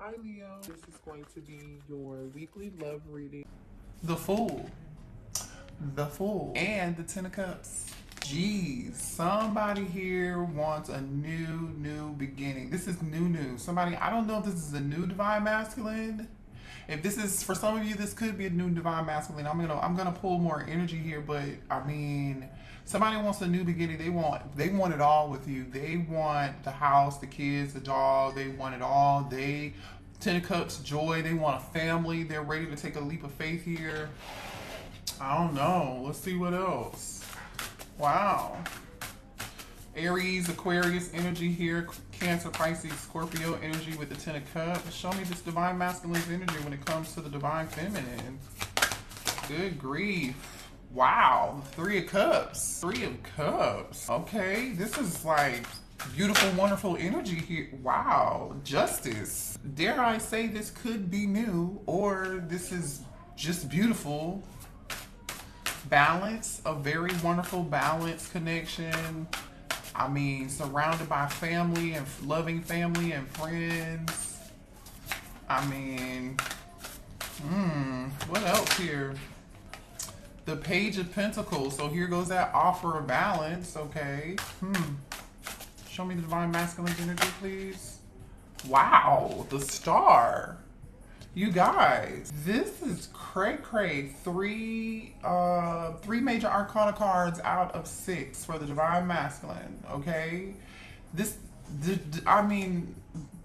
Hi Leo, this is going to be your weekly love reading. The Fool, and the Ten of Cups. Geez, somebody here wants a new beginning. This is new. Somebody, I don't know if this is a new divine masculine. If this is, for some of you, this could be a new divine masculine. I'm gonna pull more energy here, but I mean, somebody wants a new beginning. They want it all with you. They want the house, the kids, the dog. They want it all. Ten of Cups, joy. They want a family. They're ready to take a leap of faith here. I don't know. Let's see what else. Wow. Aries, Aquarius energy here. Cancer, Pisces, Scorpio energy with the Ten of Cups. Show me this divine masculine's energy when it comes to the divine feminine. Good grief. Wow. Three of Cups. Okay. This is like beautiful, wonderful energy here. Wow. Justice. Dare I say this could be new, or this is just beautiful. Balance. A very wonderful balance connection. I mean, surrounded by family and loving family and friends. I mean, what else here? The Page of Pentacles. So here goes that offer of balance. Okay. Show me the divine masculine energy, please. Wow, the Star. You guys, this is cray. Three major arcana cards out of 6 for the divine masculine. Okay, I mean,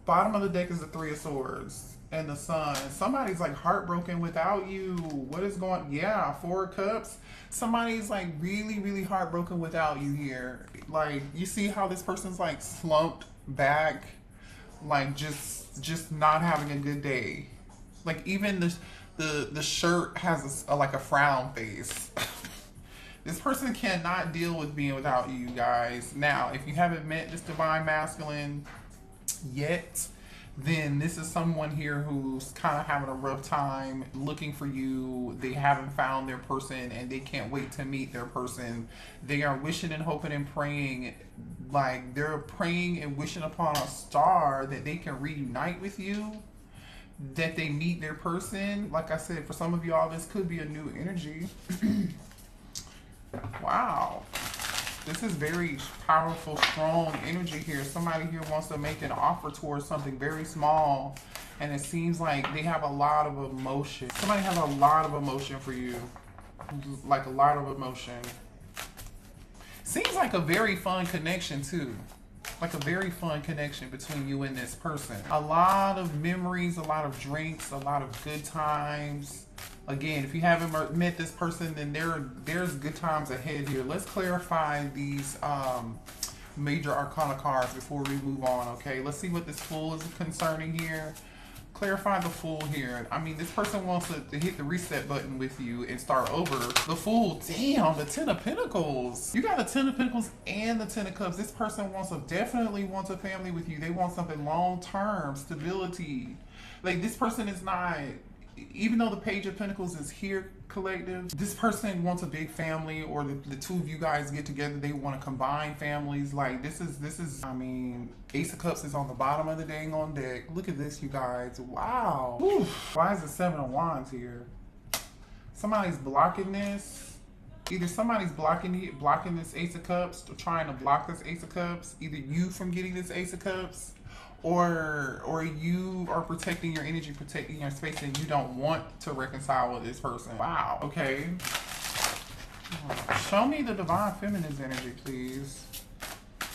bottom of the deck is the Three of Swords and the Sun. Somebody's like heartbroken without you. What is going? Yeah, Four of Cups. Somebody's like really heartbroken without you here. Like, you see how this person's like slumped back, like just not having a good day. Like, even the shirt has like a frown face. This person cannot deal with being without you guys. Now, if you haven't met this divine masculine yet, then this is someone here who's kind of having a rough time looking for you. They haven't found their person and they can't wait to meet their person. They are wishing and hoping and praying, like they're praying and wishing upon a star that they can reunite with you, that they meet their person. Like I said, for some of y'all, this could be a new energy. Wow. This is very powerful, strong energy here. Somebody here wants to make an offer towards something very small, and it seems like they have a lot of emotion. Somebody has a lot of emotion for you. Like a lot of emotion. Seems like a very fun connection too. Like a very fun connection between you and this person. A lot of memories, a lot of drinks, a lot of good times. Again, if you haven't met this person, then there's good times ahead here. Let's clarify these major arcana cards before we move on, okay? Let's see what this Fool is concerning here. Clarify the Fool here. I mean, this person wants to hit the reset button with you and start over. The Fool, damn, the Ten of Pentacles. You got the Ten of Pentacles and the Ten of Cups. This person definitely wants a family with you. They want something long-term, stability. Like, this person is not, even though the Page of Pentacles is here, collective, this person wants a big family, or the two of you guys get together, they want to combine families. Like, this is, I mean, Ace of Cups is on the bottom of the dang on deck. Look at this, you guys. Wow. Whew. Why is the Seven of Wands here? Somebody's blocking this. Either somebody's blocking this Ace of Cups, or trying to block this Ace of Cups. Either you from getting this Ace of Cups, or you are protecting your energy, protecting your space, and you don't want to reconcile with this person. Wow. Okay. Show me the divine feminine's energy, please.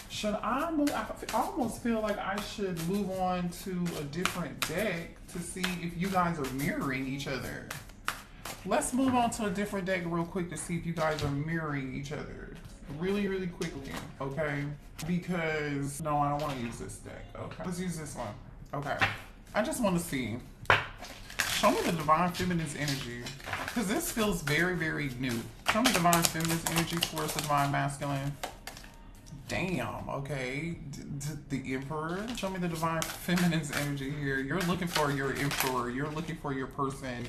Should I move? I almost feel like I should move on to a different deck to see if you guys are mirroring each other. Let's move on to a different deck real quick to see if you guys are mirroring each other. Really quickly, okay? Because, no, I don't want to use this deck. Okay, let's use this one. Okay, I just want to see. Show me the divine feminine's energy, because this feels very new. Show me divine feminine's energy towards the divine masculine. Damn, okay. The Emperor. Show me the divine feminine's energy here. You're looking for your Emperor. You're looking for your person.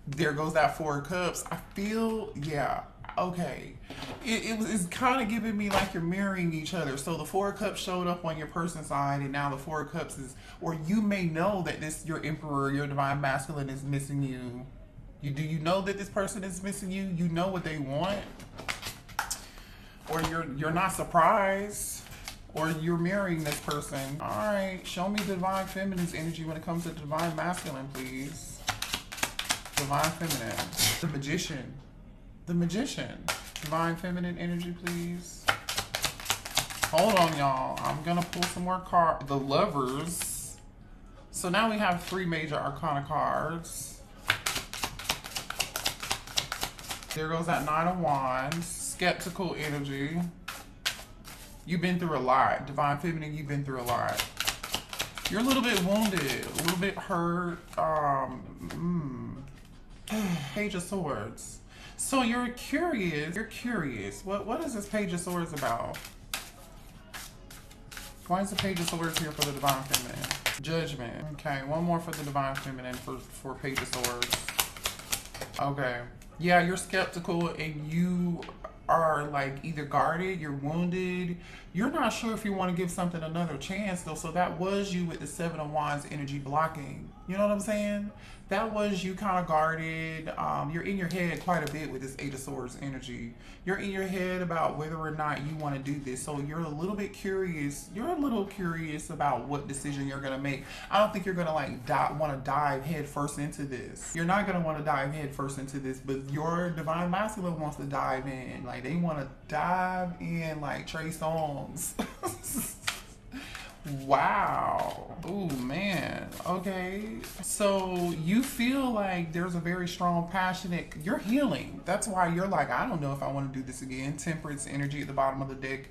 There goes that Four of Cups. I feel, yeah, okay. It's kind of giving me like you're mirroring each other. So the Four of Cups showed up on your person's side, and now the Four of Cups is, or you may know that this, your Emperor, your Divine Masculine is missing you. Do you know that this person is missing you? You know what they want, or you're not surprised, or you're mirroring this person. All right, show me the Divine Feminine's energy when it comes to the Divine Masculine, please. Divine Feminine. The Magician. The Magician. Divine Feminine energy, please. Hold on, y'all. I'm gonna pull some more cards. The Lovers. So now we have 3 major arcana cards. There goes that Nine of Wands. Skeptical energy. You've been through a lot. Divine Feminine, you've been through a lot. You're a little bit wounded, a little bit hurt. Page of Swords. So you're curious. You're curious. What is this Page of Swords about? Why is the Page of Swords here for the Divine Feminine? Judgment. Okay, one more for the Divine Feminine for Page of Swords. Okay. Yeah, you're skeptical and you are like either guarded, you're wounded. You're not sure if you want to give something another chance though. So that was you with the Seven of Wands energy blocking. You know what I'm saying? That was you kind of guarded. You're in your head quite a bit with this Eight of Swords energy. You're in your head about whether or not you want to do this. So you're a little bit curious. You're a little curious about what decision you're going to make. I don't think you're going to like want to dive head first into this. You're not going to want to dive head first into this, but your Divine Masculine wants to dive in. Like they want to dive in like Trey Songz. Wow. Oh man. Okay. So you feel like there's a very strong, passionate, you're healing. That's why you're like, I don't know if I want to do this again. Temperance energy at the bottom of the deck.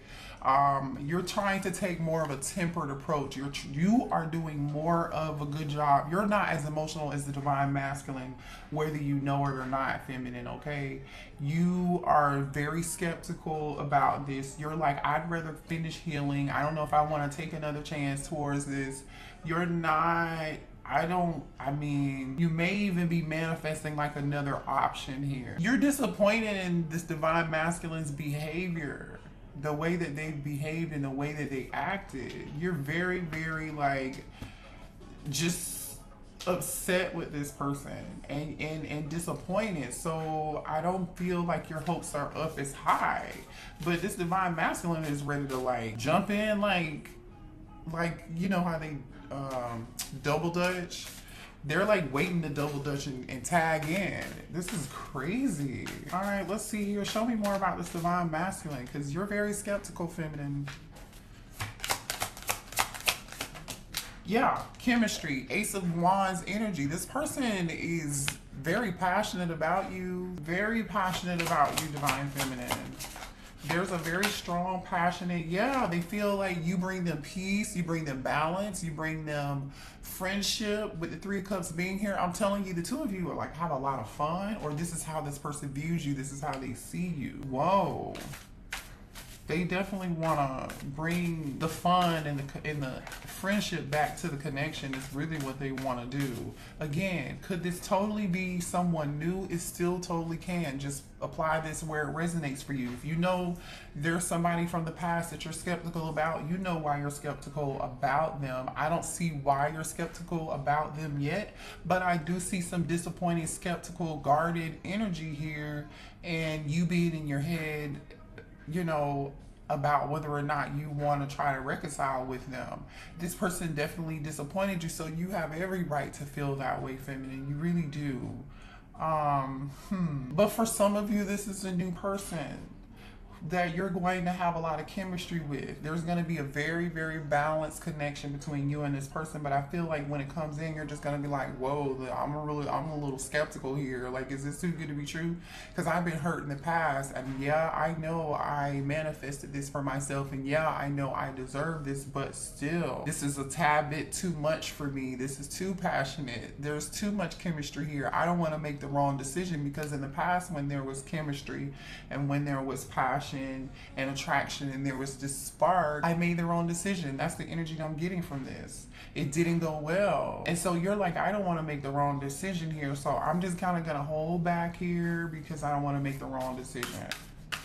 You're trying to take more of a tempered approach. You are doing more of a good job. You're not as emotional as the Divine Masculine, whether you know it or not, feminine, okay? You are very skeptical about this. You're like, I'd rather finish healing. I don't know if I want to take another chance towards this. You're not, I mean, you may even be manifesting like another option here. You're disappointed in this Divine Masculine's behavior. The way that they behaved and the way that they acted. You're very, very like just upset with this person and disappointed. So I don't feel like your hopes are up as high. But this Divine Masculine is ready to like jump in like you know how they double dutch? They're like waiting to double dutch and tag in. This is crazy. All right, let's see here. Show me more about this Divine Masculine because you're very skeptical, feminine. Yeah, chemistry, Ace of Wands energy. This person is very passionate about you. Very passionate about you, Divine Feminine. There's a very strong, passionate, yeah, they feel like you bring them peace, you bring them balance, you bring them friendship. With the Three of Cups being here, I'm telling you, the two of you are like have a lot of fun, or this is how this person views you, this is how they see you. Whoa. They definitely want to bring the fun and the friendship back to the connection is really what they want to do. Again, could this totally be someone new? It still totally can. Just apply this where it resonates for you. If you know there's somebody from the past that you're skeptical about, you know why you're skeptical about them. I don't see why you're skeptical about them yet, but I do see some disappointing, skeptical, guarded energy here, and you being in your head, you know, about whether or not you want to try to reconcile with them. This person definitely disappointed you, so you have every right to feel that way, feminine. You really do. But for some of you, this is a new person that you're going to have a lot of chemistry with. There's going to be a very, very balanced connection between you and this person, but I feel like when it comes in, you're just going to be like, whoa, I'm a little skeptical here. Like, is this too good to be true? Because I've been hurt in the past, and yeah, I know I manifested this for myself, and yeah, I know I deserve this, but still, this is a tad bit too much for me. This is too passionate. There's too much chemistry here. I don't want to make the wrong decision, because in the past, when there was chemistry and when there was passion, passion and attraction, and there was this spark. I made the wrong decision. That's the energy that I'm getting from this. It didn't go well. And so you're like, I don't want to make the wrong decision here. So I'm just kind of going to hold back here because I don't want to make the wrong decision.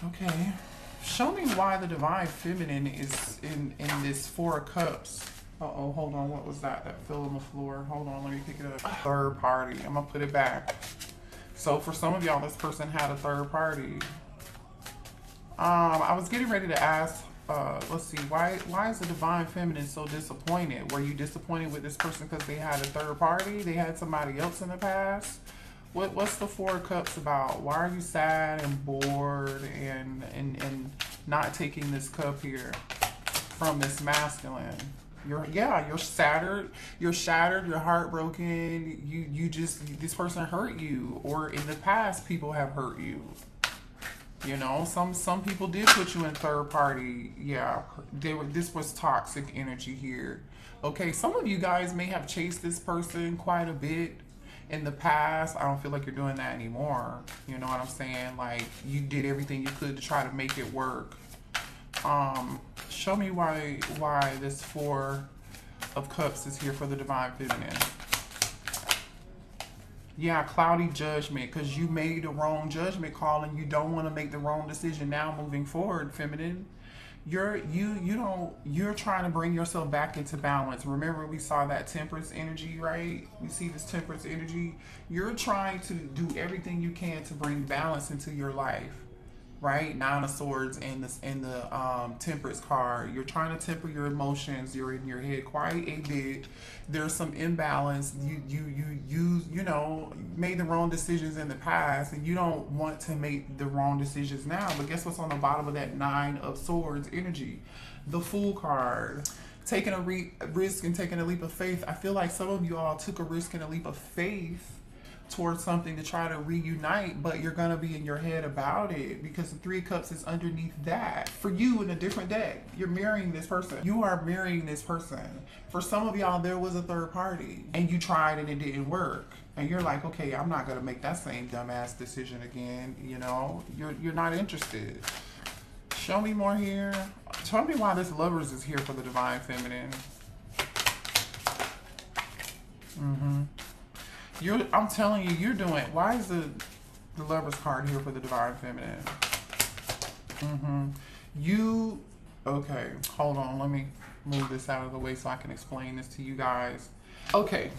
Okay. Show me why the divine feminine is in this Four of Cups. Uh-oh, hold on. What was that? That fell on the floor. Hold on, let me pick it up. Third party. I'm gonna put it back. So for some of y'all, this person had a third party. I was getting ready to ask, let's see, why is the divine feminine so disappointed? Were you disappointed with this person because they had a third party? They had somebody else in the past? What's the Four of Cups about? Why are you sad and bored and not taking this cup here from this masculine? You're shattered, you're heartbroken, you just, this person hurt you, or in the past people have hurt you. You know, some people did put you in third party. Yeah, this was toxic energy here. Okay, some of you guys may have chased this person quite a bit in the past. I don't feel like you're doing that anymore. You know what I'm saying? Like, you did everything you could to try to make it work. Show me why this Four of Cups is here for the divine feminine. Yeah, cloudy judgment, because you made the wrong judgment call and you don't want to make the wrong decision now moving forward, feminine. You're trying to bring yourself back into balance. Remember, we saw that Temperance energy, right? You see this Temperance energy. You're trying to do everything you can to bring balance into your life, right? Nine of Swords and the Temperance card. You're trying to temper your emotions. You're in your head quite a bit. There's some imbalance. You know, made the wrong decisions in the past, and you don't want to make the wrong decisions now. But guess what's on the bottom of that Nine of Swords energy? The Fool card. Taking a risk and taking a leap of faith. I feel like some of you all took a risk and a leap of faith towards something to try to reunite, but you're gonna be in your head about it because the Three of Cups is underneath that. For you, in a different deck, you're marrying this person. You are marrying this person. For some of y'all, there was a third party and you tried and it didn't work. And you're like, okay, I'm not gonna make that same dumbass decision again. You know, you're not interested. Show me more here. Tell me why this Lovers is here for the divine feminine. I'm telling you, you're doing. Why is the Lovers card here for the divine feminine? Okay, hold on. Let me move this out of the way so I can explain this to you guys. Okay,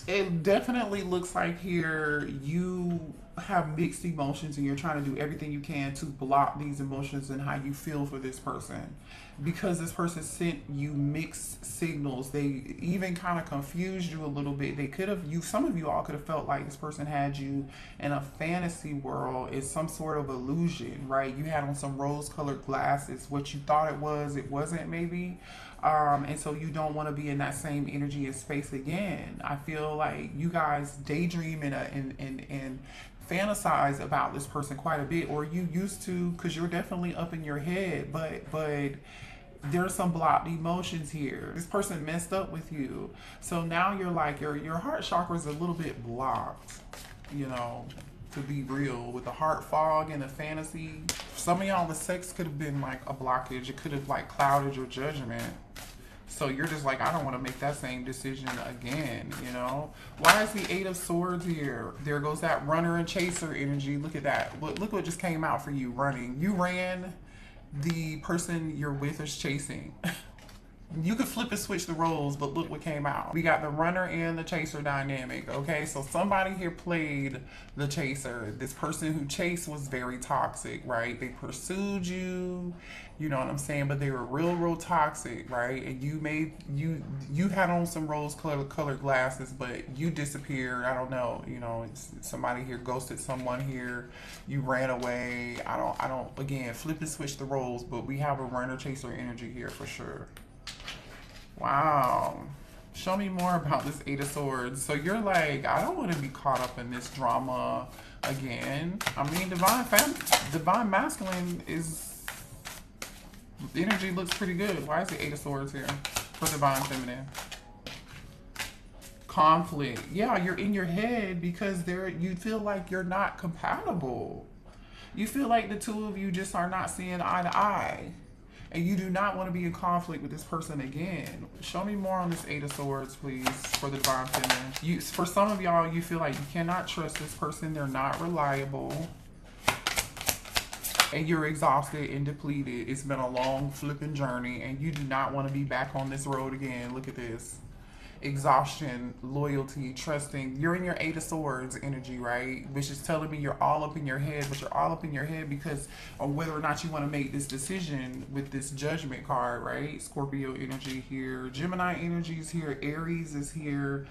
it definitely looks like here you have mixed emotions and you're trying to do everything you can to block these emotions and how you feel for this person, because this person sent you mixed signals. They even kind of confused you a little bit. They could have, some of you all could have felt like this person had you in a fantasy world. It's some sort of illusion, right? You had on some rose-colored glasses. What you thought it wasn't maybe. And so you don't want to be in that same energy and space again. I feel like you guys daydream and fantasize about this person quite a bit, or you used to, because you're definitely up in your head, but there's some blocked emotions here. This person messed up with you, so now you're like, your heart chakra is a little bit blocked, you know, to be real, with the heart fog and the fantasy. For some of y'all, the sex could have been like a blockage. It could have like clouded your judgment. So you're just like, I don't want to make that same decision again, you know? Why is the Eight of Swords here? There goes that runner and chaser energy. Look at that. Look what just came out for you, running. You ran, the person you're with is chasing. You could flip and switch the roles, but look what came out. We got the runner and the chaser dynamic, okay? So somebody here played the chaser. This person who chased was very toxic, right? They pursued you, you know what I'm saying? But they were real toxic, right? And you had on some rose-colored glasses, but you disappeared. I don't know, you know, somebody here ghosted someone here. You ran away. I don't, again, flip and switch the roles, but we have a runner-chaser energy here for sure. Wow. Show me more about this Eight of Swords. So you're like, I don't want to be caught up in this drama again. I mean, divine masculine is, the energy looks pretty good. Why is the Eight of Swords here for divine feminine? Conflict. Yeah, you're in your head because you feel like you're not compatible. You feel like the two of you just are not seeing eye to eye. And you do not want to be in conflict with this person again. Show me more on this Eight of Swords, please, for the Divine Feminine. For some of y'all, you feel like you cannot trust this person. They're not reliable. And you're exhausted and depleted. It's been a long flipping journey, and you do not want to be back on this road again. Look at this. Exhaustion, loyalty, trusting. You're in your Eight of Swords energy, right? Which is telling me you're all up in your head, but you're all up in your head because of whether or not you want to make this decision with this Judgment card, right? Scorpio energy here, Gemini energy is here, Aries is here,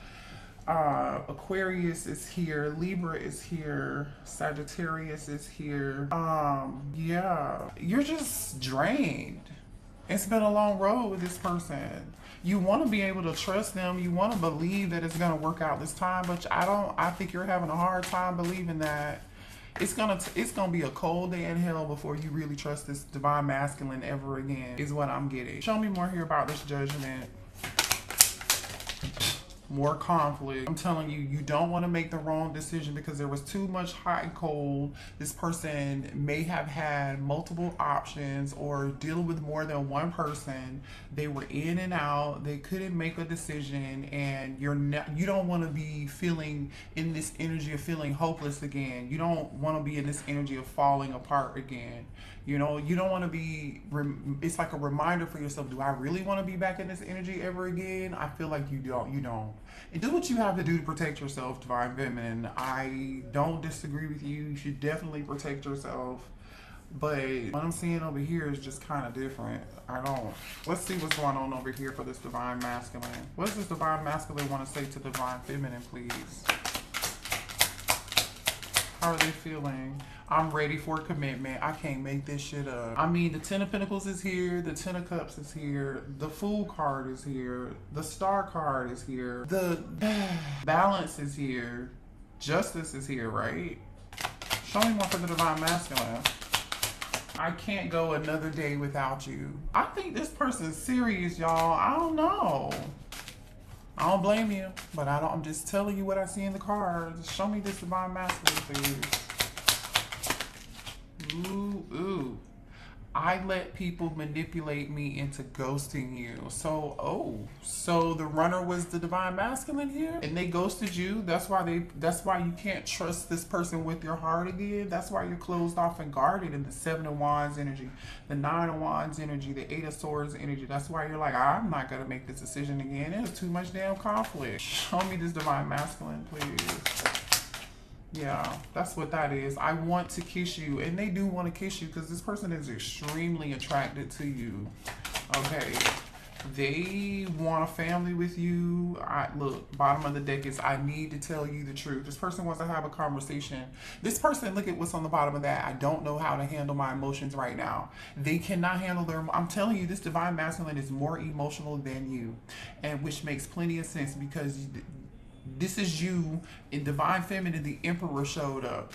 Aquarius is here, Libra is here, Sagittarius is here. Yeah, you're just drained. It's been a long road with this person. You want to be able to trust them. You want to believe that it's going to work out this time, but I think you're having a hard time believing that. It's gonna be a cold day in hell before you really trust this Divine Masculine ever again, is what I'm getting. Show me more here about this Judgment. More conflict. I'm telling you, you don't want to make the wrong decision because there was too much hot and cold. This person may have had multiple options or dealing with more than one person. They were in and out. They couldn't make a decision, and you don't want to be feeling in this energy of feeling hopeless again. You don't want to be in this energy of falling apart again. You know, you don't want to be, it's like a reminder for yourself, do I really want to be back in this energy ever again? I feel like you don't. And do what you have to do to protect yourself, Divine Feminine. I don't disagree with you. You should definitely protect yourself. But what I'm seeing over here is just kind of different. Let's see what's going on over here for this Divine Masculine. What does this Divine Masculine want to say to Divine Feminine, please? How are they feeling? I'm ready for commitment. I can't make this shit up. I mean, the Ten of Pentacles is here. The Ten of Cups is here. The Fool card is here. The Star card is here. The Balance is here. Justice is here, right? Show me more for the Divine Masculine. I can't go another day without you. I think this person's serious, y'all. I don't know. I don't blame you, but I'm just telling you what I see in the cards. Show me this Divine Masculine, please. Ooh. I let people manipulate me into ghosting you. So the runner was the Divine Masculine here, and they ghosted you. That's why you can't trust this person with your heart again. That's why you're closed off and guarded in the Seven of Wands energy, the Nine of Wands energy, the Eight of Swords energy. That's why you're like, I'm not gonna make this decision again. There's too much damn conflict. Show me this Divine Masculine, please. Yeah, that's what that is. I want to kiss you, and they do want to kiss you because this person is extremely attracted to you. Okay, they want a family with you. Look, bottom of the deck is I need to tell you the truth. This person wants to have a conversation. This person, look at what's on the bottom of that. I don't know how to handle my emotions right now. They cannot handle I'm telling you, this Divine Masculine is more emotional than you, and which makes plenty of sense because this is you. In Divine Feminine, the Emperor showed up.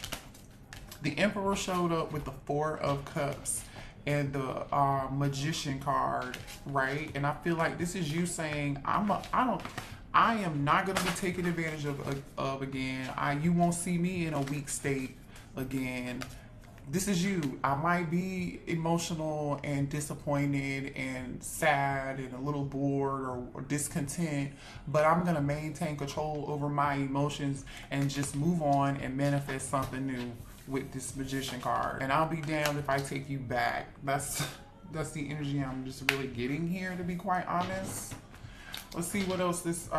The Emperor showed up with the Four of Cups and the Magician card, right? And I feel like this is you saying, I am not going to be taken advantage of again. You won't see me in a weak state again. This is you. I might be emotional and disappointed and sad and a little bored or discontent, but I'm going to maintain control over my emotions and just move on and manifest something new with this Magician card. And I'll be damned if I take you back. That's the energy I'm just really getting here, to be quite honest. Let's see what else this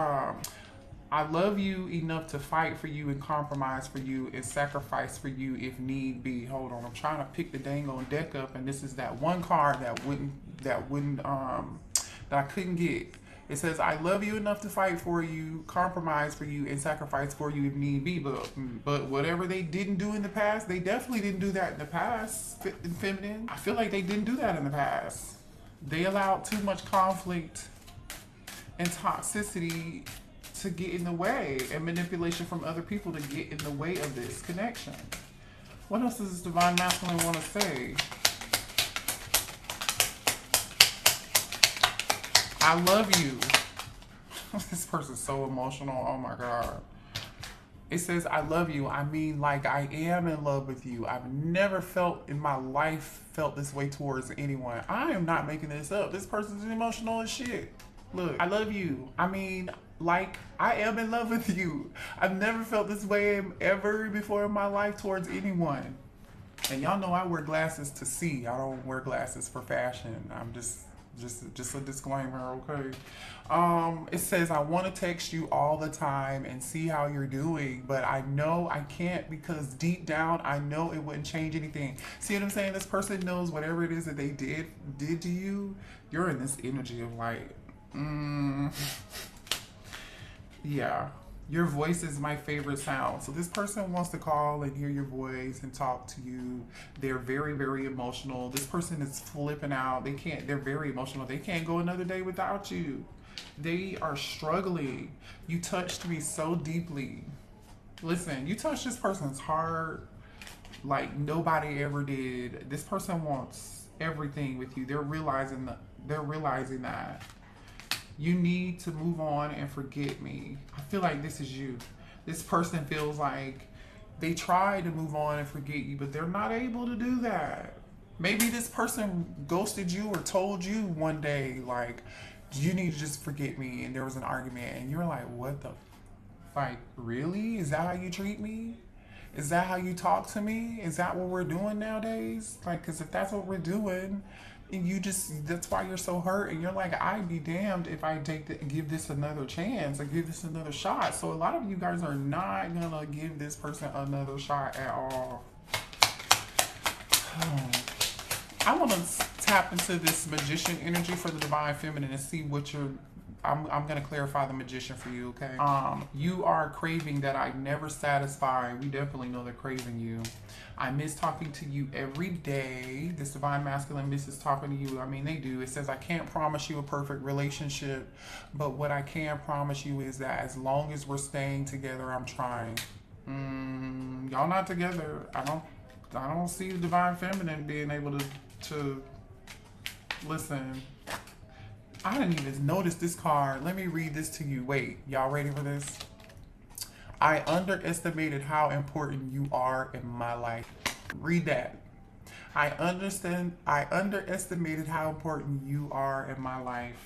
I love you enough to fight for you and compromise for you and sacrifice for you if need be. Hold on, I'm trying to pick the dang on deck up, and this is that one card that I couldn't get. It says, I love you enough to fight for you, compromise for you, and sacrifice for you if need be. But whatever they didn't do in the past, they definitely didn't do that in the past, Feminine. I feel like they didn't do that in the past. They allowed too much conflict and toxicity to get in the way, and manipulation from other people to get in the way of this connection. What else does this Divine Masculine want to say? I love you. This person's so emotional. Oh my God. It says, I love you. I mean, like, I am in love with you. I've never felt in my life felt this way towards anyone. I am not making this up. This person's emotional as shit. Look, I love you. I mean, like, I am in love with you. I've never felt this way ever before in my life towards anyone. And y'all know I wear glasses to see. I don't wear glasses for fashion. I'm just a disclaimer, okay? It says, I want to text you all the time and see how you're doing, but I know I can't because deep down I know it wouldn't change anything. See what I'm saying? This person knows whatever it is that they did to you. You're in this energy of like, yeah. Your voice is my favorite sound. So this person wants to call and hear your voice and talk to you. They're very, very emotional. This person is flipping out. They're very emotional. They can't go another day without you. They are struggling. You touched me so deeply. Listen, you touched this person's heart like nobody ever did. This person wants everything with you. They're realizing that. You need to move on and forget me. I feel like this is you. This person feels like they tried to move on and forget you, but they're not able to do that. Maybe this person ghosted you or told you one day, like, you need to just forget me, and there was an argument, and you're like, what the? Like, really? Is that how you treat me? Is that how you talk to me? Is that what we're doing nowadays? Like, because if that's what we're doing, and that's why you're so hurt, and you're like, I'd be damned if I give this another chance or give this another shot. So a lot of you guys are not gonna give this person another shot at all. I want to tap into this magician energy for the divine feminine and see what I'm going to clarify the magician for you, okay? You are craving that I never satisfy. We definitely know they're craving you. I miss talking to you every day. This divine masculine misses talking to you. I mean, they do. It says, I can't promise you a perfect relationship, but what I can promise you is that as long as we're staying together, I'm trying. Y'all not together. I don't see the divine feminine being able to listen. I didn't even notice this card. Let me read this to you. Wait, y'all ready for this? I underestimated how important you are in my life. Read that. I underestimated how important you are in my life.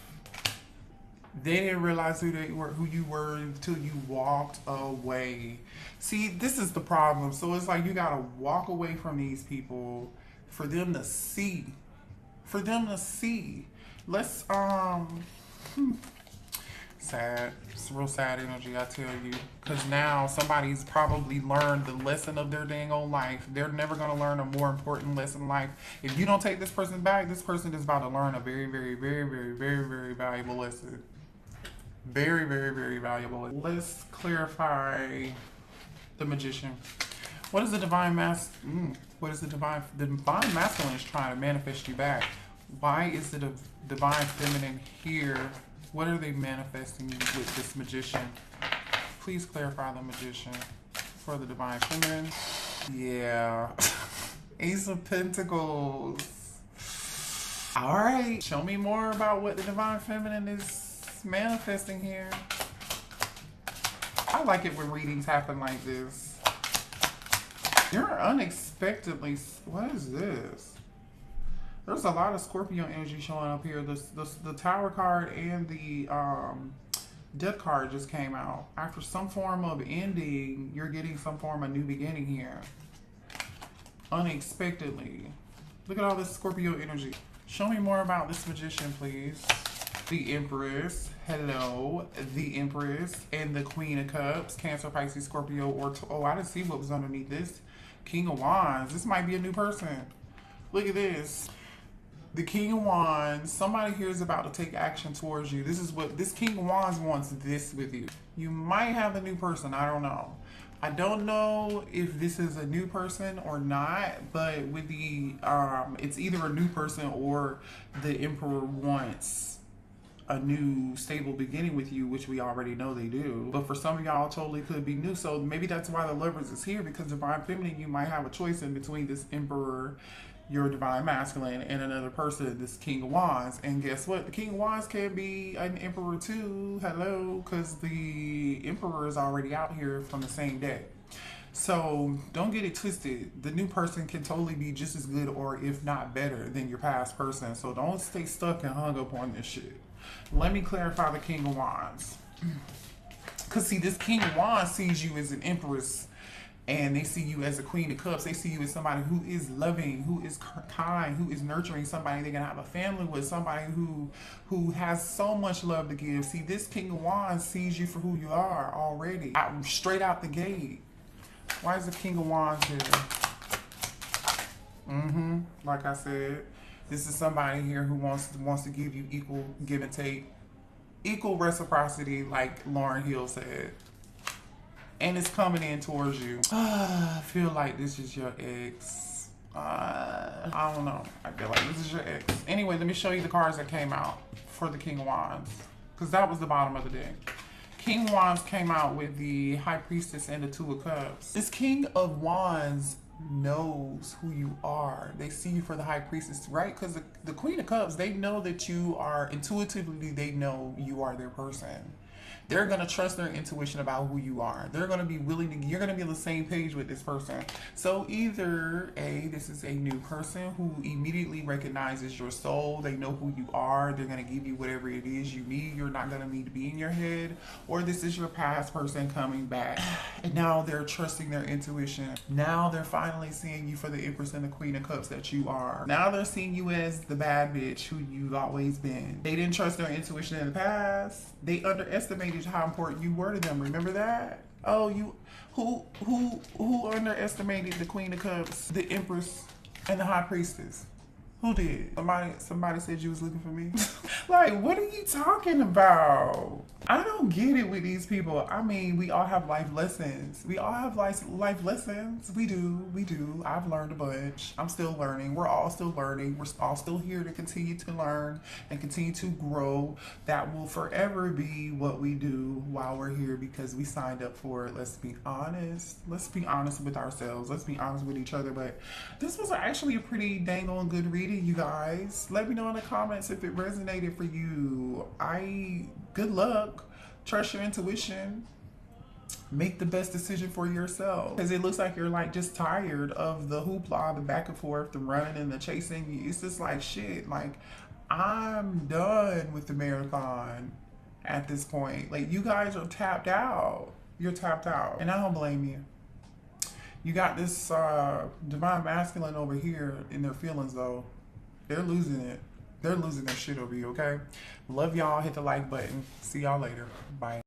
They didn't realize who you were until you walked away. See, this is the problem. So it's like you gotta walk away from these people for them to see. For them to see. Let's sad. It's real sad energy, I tell you. Because now somebody's probably learned the lesson of their dang old life. They're never going to learn a more important lesson in life. If you don't take this person back, this person is about to learn a very, very, very, very, very, very valuable lesson. Very, very, very valuable. Let's clarify the magician. What is the divine the divine masculine is trying to manifest you back? Why is the divine feminine here? What are they manifesting with this magician? Please clarify the magician for the divine feminine. Yeah. Ace of Pentacles. All right. Show me more about what the divine feminine is manifesting here. I like it when readings happen like this. You're unexpectedly... What is this? There's a lot of Scorpio energy showing up here. The Tower card and the Death card just came out. After some form of ending, you're getting some form of new beginning here. Unexpectedly. Look at all this Scorpio energy. Show me more about this magician, please. The Empress. Hello. The Empress and the Queen of Cups. Cancer, Pisces, Scorpio, or... Oh, I didn't see what was underneath this. King of Wands. This might be a new person. Look at this. The King of Wands, somebody here is about to take action towards you. This King of Wands wants this with you. You might have a new person, I don't know. I don't know if this is a new person or not, but with the, it's either a new person or the Emperor wants a new stable beginning with you, which we already know they do. But for some of y'all, totally could be new. So maybe that's why the Lovers is here, because Divine Feminine, you might have a choice in between this Emperor your divine masculine, and another person, this King of Wands. And guess what? The King of Wands can be an emperor too. Hello, because the emperor is already out here from the same deck. So don't get it twisted. The new person can totally be just as good or if not better than your past person. So don't stay stuck and hung up on this shit. Let me clarify the King of Wands. Because see, this King of Wands sees you as an empress, and they see you as a Queen of Cups. They see you as somebody who is loving, who is kind, who is nurturing, somebody they're gonna have a family with, somebody who has so much love to give. See, this King of Wands sees you for who you are already, straight out the gate. Why is the King of Wands here? Like I said, this is somebody here who wants to give you equal give and take, equal reciprocity, like Lauren Hill said. And it's coming in towards you. I feel like this is your ex. I don't know. I feel like this is your ex. Anyway, let me show you the cards that came out for the King of Wands, because that was the bottom of the deck. King of Wands came out with the High Priestess and the Two of Cups. This King of Wands knows who you are. They see you for the High Priestess, right? Because the Queen of Cups, they know that you are, intuitively, they know you are their person. They're going to trust their intuition about who you are. They're going to be willing to, you're going to be on the same page with this person. So either A, this is a new person who immediately recognizes your soul. They know who you are. They're going to give you whatever it is you need. You're not going to need to be in your head. Or this is your past person coming back. And now they're trusting their intuition. Now they're finally seeing you for the Empress and the Queen of Cups that you are. Now they're seeing you as the bad bitch who you've always been. They didn't trust their intuition in the past. They underestimated how important you were to them. Remember that? Oh, you who underestimated the Queen of Cups, the Empress, and the High Priestess? Who did? Somebody said you was looking for me. Like, what are you talking about? I don't get it with these people. I mean, we all have life lessons. We all have life lessons. We do. I've learned a bunch. I'm still learning. We're all still learning. We're all still here to continue to learn and continue to grow. That will forever be what we do while we're here, because we signed up for it. Let's be honest. Let's be honest with ourselves. Let's be honest with each other. But this was actually a pretty dang on good reading, you guys. Let me know in the comments if it resonated for you. Good luck. Trust your intuition. Make the best decision for yourself, because it looks like you're like just tired of the hoopla, the back and forth, the running and the chasing. It's just like, shit, like, I'm done with the marathon at this point. Like, you guys are tapped out. You're tapped out, and I don't blame you. You got this divine masculine over here in their feelings, though. They're losing it. They're losing their shit over you, okay? Love y'all. Hit the like button. See y'all later. Bye.